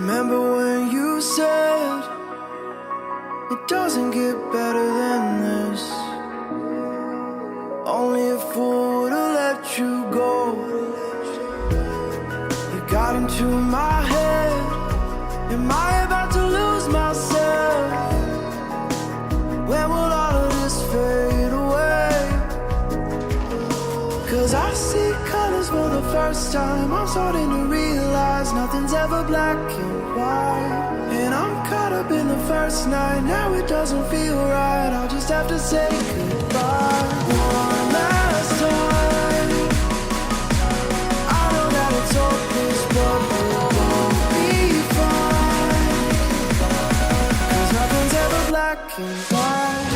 Remember when you said it doesn't get better than this? Only a fool would've let you go. You got into my head. Am I about to lose myself? When will all of this fade away? 'Cause I see colors for the first time. I'm starting to realize nothing's ever black and white. And I'm caught up in the first night. Now it doesn't feel right. I'll just have to say goodbye one last time. I know that it's hopeless, but we'll both be fine. 'Cause nothing's ever black and white.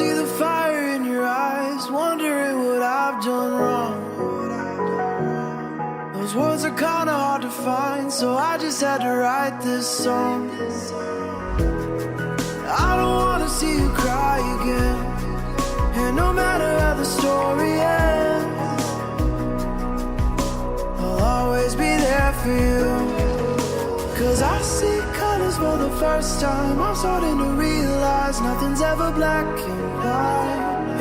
See the fire in your eyes, wondering what I've done wrong. Those words are kinda hard to find, so I just had to write this song. I don't wanna see you cry again, and no matter how the story ends, I'll always be there for you. 'Cause I see colors for the first time. I'm starting to realize nothing's ever black and white.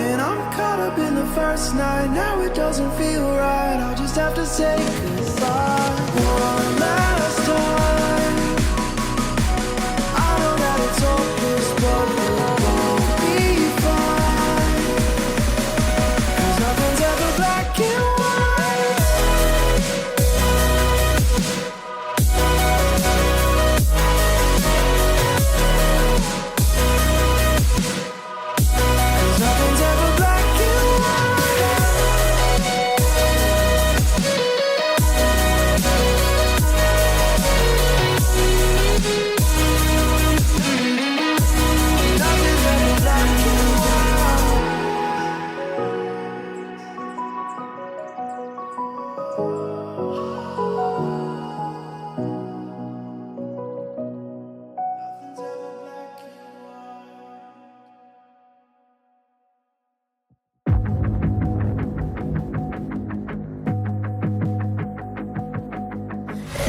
And I'm caught up in the first night. Now it doesn't feel right. I'll just have to say goodbye one last time. I know that it's hopeless, but we'll both be fine. 'Cause nothing's ever black and white.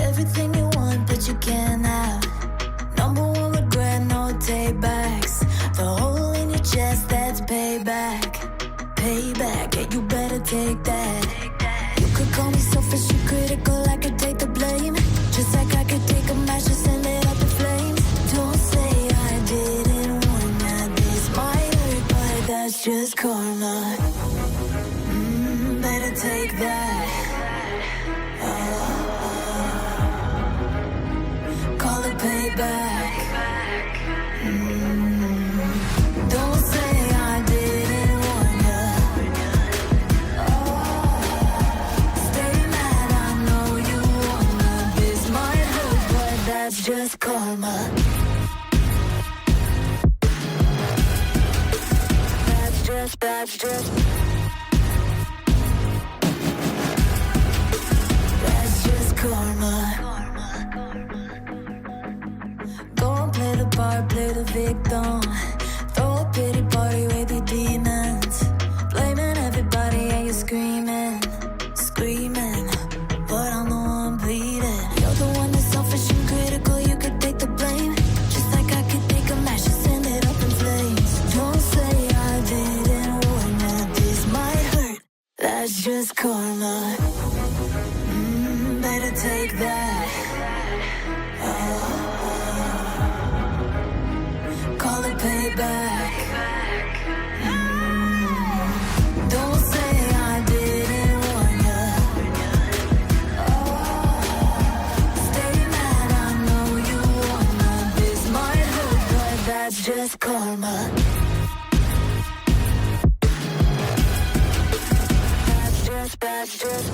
Everything you want, but you can't have. Number one regret, no take backs. The hole in your chest, that's payback. Payback, yeah, you better take that. You could call me selfish and critical, I could take the blame. Just like I could take a match and send it up in flames. Don't say I didn't warn ya, this might hurt, but that's just karma. Better take that. Call it payback. Don't say I didn't warn ya. Stay mad, I know you wanna. This might hurt, but that's just karma. That's just That's just karma. Go and play the part, play the victim. Throw a pity party with your demons. Blaming everybody and you're screaming. But I'm the one bleeding. You're the one that's selfish and critical, you could take the blame. Just like I could take a match and send it up in flames. Don't say I didn't warn ya, this might hurt. That's just karma. Better take that. Call it payback. Don't say I didn't warn ya. Stay mad, I know you wanna. This might hurt, but that's just karma. That's just